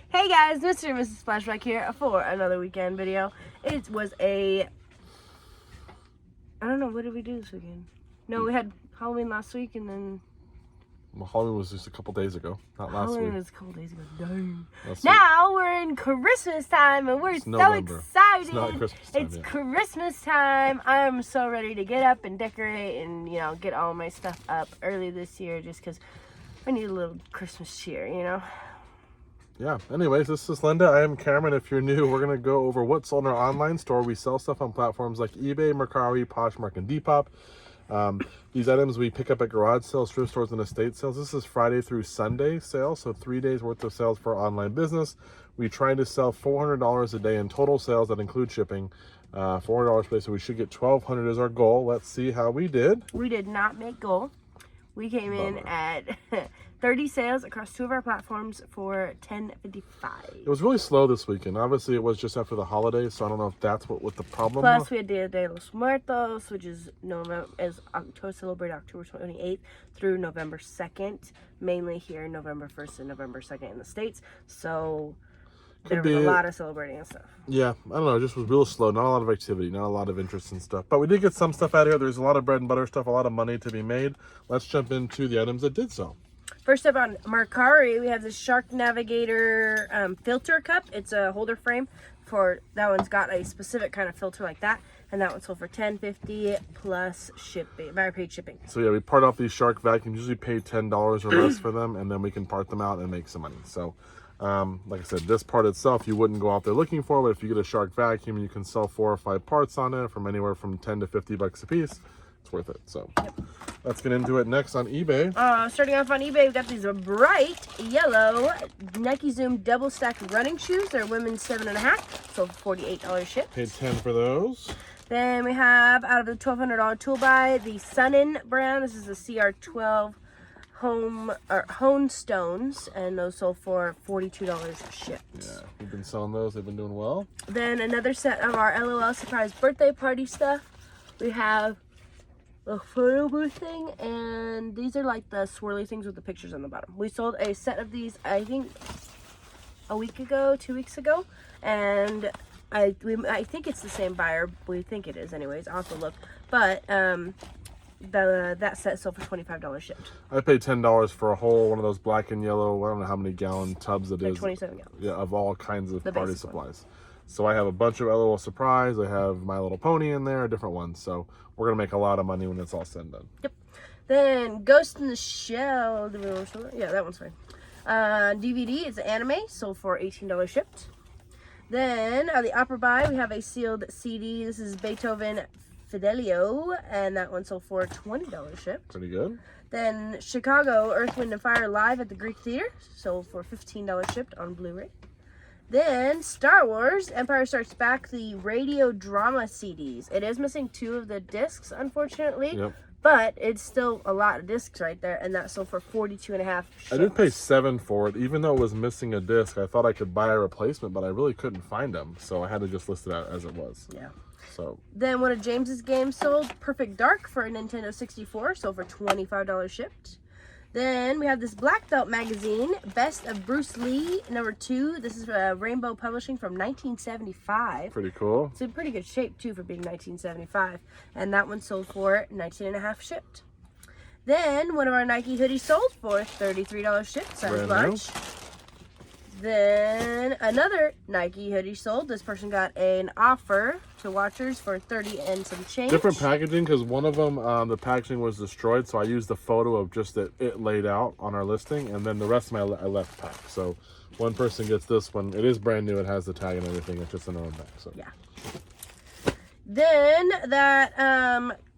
Hey guys, Mr. and Mrs. Splashback here for another weekend video. It was I don't know, what did we do this weekend? No, we had Halloween last week and then... Well, Halloween was just a couple days ago, not last Halloween week. was a couple days ago, dang. Last Now we're in Christmas time and we're so November. excited. It's not Christmas time It's yet. Christmas time. I'm so ready to get up and decorate and, you know, get all my stuff up early this year just because I need a little Christmas cheer, you know? Yeah, anyways, this is Linda. I am Cameron. If you're new, we're going to go over what's on our online store. We sell stuff on platforms like eBay, Mercari, Poshmark, and Depop. These items we pick up at garage sales, thrift stores, and estate sales. This is Friday through Sunday sale, so 3 days worth of sales for our online business. We try to sell $400 a day in total sales that include shipping. $400 per day, so we should get $1,200 is our goal. Let's see how we did. We did not make goal. We came in at 30 sales across 2 of our platforms for $10.55. It was really slow this weekend. Obviously, it was just after the holidays, so I don't know if that's what the problem was. Plus, we had Dia de los Muertos, which is celebrated October 28th through November 2nd, mainly here November 1st and November 2nd in the States. So there was a lot of celebrating and stuff. Yeah, I don't know. It just was real slow. Not a lot of activity, not a lot of interest and stuff. But we did get some stuff out here. There's a lot of bread and butter stuff, a lot of money to be made. Let's jump into the items that did sell. First up on Mercari, we have this Shark Navigator filter cup. It's a holder frame for that one's got a specific kind of filter like that, and that one sold for $10.50 plus shipping, buyer paid shipping. So yeah, we part off these Shark vacuums. Usually pay $10 or less for them, and then we can part them out and make some money. So, like I said, this part itself you wouldn't go out there looking for, but if you get a Shark vacuum, you can sell 4 or 5 parts on it from anywhere from 10 to 50 bucks a piece. It's worth it. So. Yep. Let's get into it next on eBay. Starting off on eBay, we got these bright yellow Nike Zoom double stacked running shoes. They're women's 7.5, so $48 shipped. Paid $10 for those. Then we have out of the $1,200 tool buy, the Sunin brand. This is the CR12 Hone Stones, and those sold for $42 shipped. Yeah, we've been selling those. They've been doing well. Then another set of our LOL surprise birthday party stuff. We have a photo booth thing, and these are like the swirly things with the pictures on the bottom. We sold a set of these, I think, a week ago, 2 weeks ago, and I think it's the same buyer. We think it is, anyways. I'll have to look, but that set sold for $25 shipped. I paid $10 for a whole one of those black and yellow. I don't know how many gallon tubs it is. 27 gallons. Yeah, of all kinds of party supplies. One. So I have a bunch of LOL Surprise. I have My Little Pony in there, different ones. So we're gonna make a lot of money when it's all said and done. Yep. Then Ghost in the Shell. Yeah, that one's fine. DVD is anime, sold for $18 shipped. Then the upper buy, we have a sealed CD. This is Beethoven Fidelio, and that one sold for $20 shipped. Pretty good. Then Chicago Earth, Wind, and Fire live at the Greek Theater, sold for $15 shipped on Blu-ray. Then Star Wars Empire Strikes Back, the radio drama CDs. It is missing 2 of the discs, unfortunately. Yep. But it's still a lot of discs right there, and that sold for $42.50. I did pay $7 for it, even though it was missing a disc. I thought I could buy a replacement, but I really couldn't find them, so I had to just list it out as it was. Yeah. So. Then one of James's games sold, Perfect Dark for a Nintendo 64, sold for $25 shipped. Then we have this Black Belt magazine, Best of Bruce Lee, #2. This is Rainbow Publishing from 1975. Pretty cool. It's in pretty good shape, too, for being 1975. And that one sold for $19.50 shipped. Then one of our Nike hoodies sold for $33 shipped, size large. Then another Nike hoodie sold. This person got an offer to watchers for $30 and some change. Different packaging, because one of them, the packaging was destroyed, so I used the photo of just it laid out on our listing, and then the rest of my I left pack. So one person gets this one. It is brand new. It has the tag and everything. It's just another pack. So yeah. Then that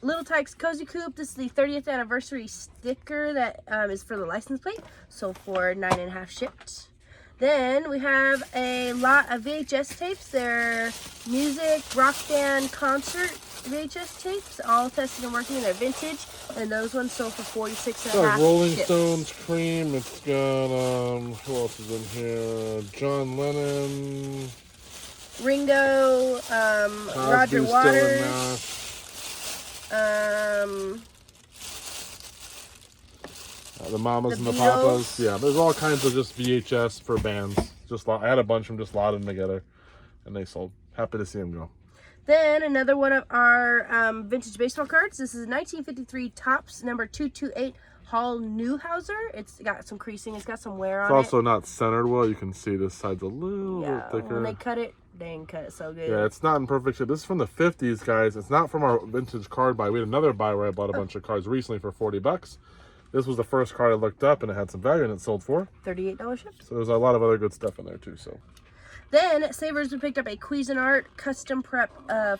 Little Tikes Cozy Coop. This is the 30th anniversary sticker that is for the license plate. Sold for $9.50 shipped. Then we have a lot of VHS tapes. They're music, rock band, concert VHS tapes, all tested and working. They're vintage, and those ones sold for $46.50. Got Rolling Stones, Cream. It's got who else is in here? John Lennon, Ringo, Roger Waters, the Mamas the and the Beatles. Papas. Yeah, there's all kinds of just VHS for bands. I had a bunch of them, just lotted them together, and they sold. Happy to see them go. Then another one of our vintage baseball cards. This is 1953 Topps number 228 Hall Newhouser. It's got some creasing. It's got some wear on It's also not centered well. You can see this side's a little bit thicker. When they cut it, they didn't cut it so good. Yeah, it's not in perfect shape. This is from the 50s, guys. It's not from our vintage card buy. We had another buy where I bought a bunch of cards recently for $40. This was the first card I looked up, and it had some value, and it sold for $38 shipped. So there's a lot of other good stuff in there too. So then at Savers, we picked up a Cuisinart custom prep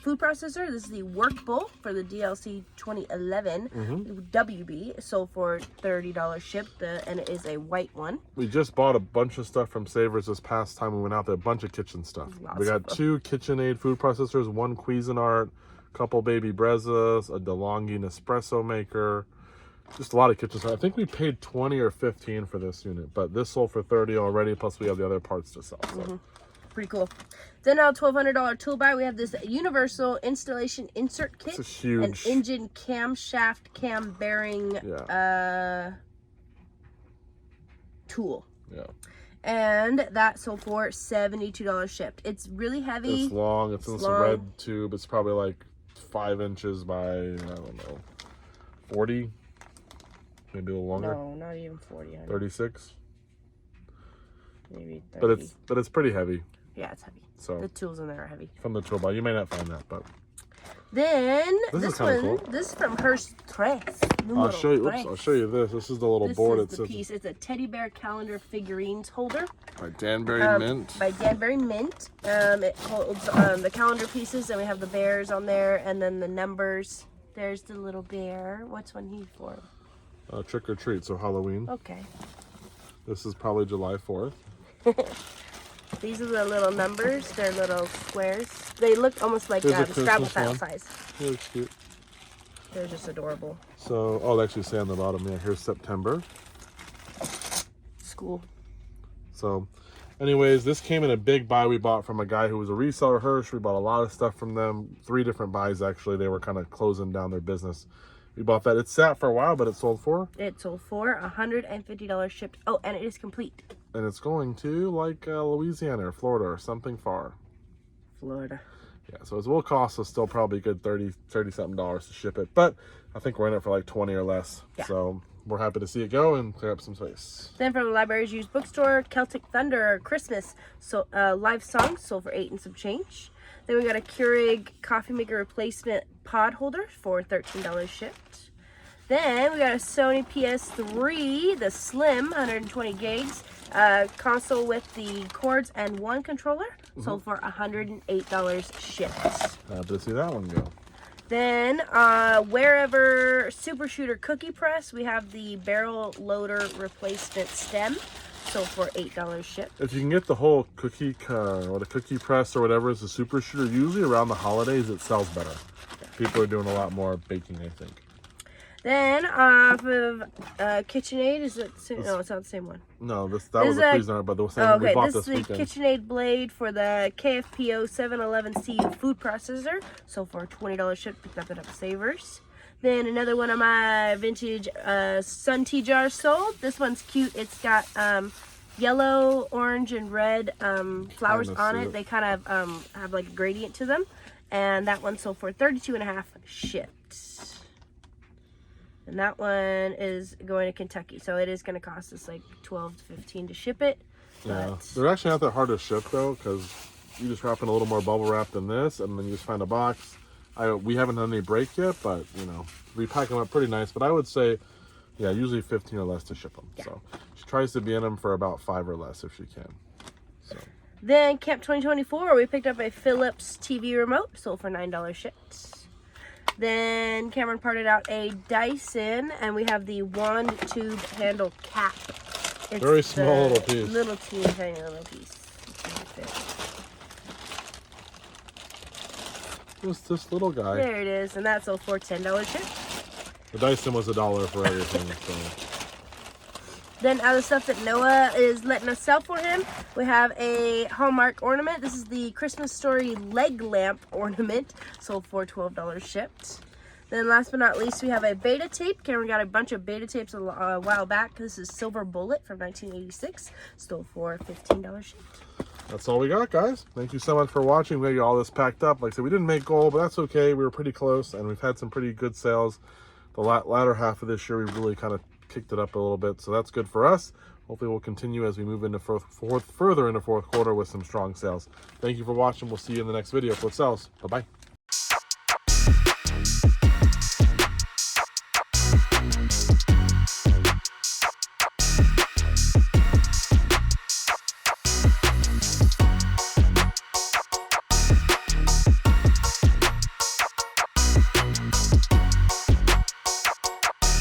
food processor. This is the Work Bowl for the DLC 2011 WB. It sold for $30 shipped, and it is a white one. we just bought a bunch of stuff from Savers this past time we went out there. A bunch of kitchen stuff. We got 2 KitchenAid food processors, 1 Cuisinart, couple baby Brezzas, a DeLonghi Nespresso maker. Just a lot of kitchen stuff. I think we paid $20 or $15 for this unit, but this sold for $30 already. Plus, we have the other parts to sell. So. Pretty cool. Then our $1,200 tool buy, we have this universal installation insert kit. It's a huge. An engine camshaft cam bearing tool. Yeah. And that sold for $72 shipped. It's really heavy. It's long. It's in some red tube. It's probably like 5 inches by, I don't know, 40. Maybe a little longer. No, not even 40. 36. Maybe 30. But it's pretty heavy. Yeah, it's heavy. So the tools in there are heavy. From the tool buy, you may not find that, but then this one, cool. this is from Hearst Tres. I'll show you. Oops, I'll show you this. This is the little board. This is the piece. It's a teddy bear calendar figurines holder. By Danbury Mint. By Danbury Mint. It holds the calendar pieces, and we have the bears on there, and then the numbers. There's the little bear. What's one he for? Trick or treat, so Halloween. Okay. This is probably July 4th. These are the little numbers. They're little squares. They look almost like Scrabble file size. It looks cute. They're just adorable. So, oh, they actually say on the bottom, yeah, here's September. School. So, anyways, this came in a big buy we bought from a guy who was a reseller, Hirsch. We bought a lot of stuff from them. 3 different buys, actually. They were kind of closing down their business. We bought that. It sat for a while, but it sold for? It sold for $150 shipped. Oh, and it is complete. And it's going to, like, Louisiana or Florida or something far. Florida. Yeah, so it will cost us still probably a good $30-something to ship it. But I think we're in it for like 20 or less. Yeah. So we're happy to see it go and clear up some space. Then from the Library's Used Bookstore, Celtic Thunder Christmas live song sold for 8 and some change. Then we got a Keurig coffee maker replacement pod holder for $13 shipped. Then we got a Sony PS3, the Slim, 120 gigs, console with the cords and 1 controller, sold for $108 shipped. Happy to see that one go. Then, Wherever Super Shooter Cookie Press, we have the barrel loader replacement stem, sold for $8 shipped. If you can get the whole cookie or the cookie press or whatever is a Super Shooter, usually around the holidays it sells better. People are doing a lot more baking, I think. Then off of KitchenAid, is it? No, it's not the same one. No, that was a Cuisinart, but the same we bought this weekend. This is the KitchenAid blade for the KFPO 711C food processor. So for $20 shipped, picked up it at Savers. Then another one of my vintage Sun tea jars sold. This one's cute. It's got yellow, orange, and red flowers on it. They kind of have like a gradient to them. And that one sold for $32.50 shipped. And that one is going to Kentucky, so it is going to cost us like $12 to $15 to ship it. Yeah, they're actually not that hard to ship though, because you just wrap in a little more bubble wrap than this, and then you just find a box. We haven't done any break yet, but you know, we pack them up pretty nice. But I would say, yeah, usually 15 or less to ship them. Yeah. So she tries to be in them for about 5 or less if she can. So. Then Camp 2024, we picked up a Philips TV remote, sold for $9 shipped. Then Cameron parted out a Dyson, and we have the wand tube handle cap. It's very small little piece. Little teeny tiny little piece. What's this little guy? There it is, and that sold for $10 shipped. The Dyson was $1 for everything. So. Then other stuff that Noah is letting us sell for him, we have a Hallmark ornament. This is the Christmas Story leg lamp ornament, sold for $12 shipped. Then last but not least, we have a beta tape. Cameron got a bunch of beta tapes a while back. This is Silver Bullet from 1986. Still for $15 shipped. That's all we got, guys. Thank you so much for watching. We got all this packed up. Like I said, we didn't make goal, but that's okay. We were pretty close, and we've had some pretty good sales. The latter half of this year, we really kind of kicked it up a little bit, so that's good for us. Hopefully, we'll continue as we move into further into fourth quarter with some strong sales. Thank you for watching. We'll see you in the next video for what sells. Bye-bye.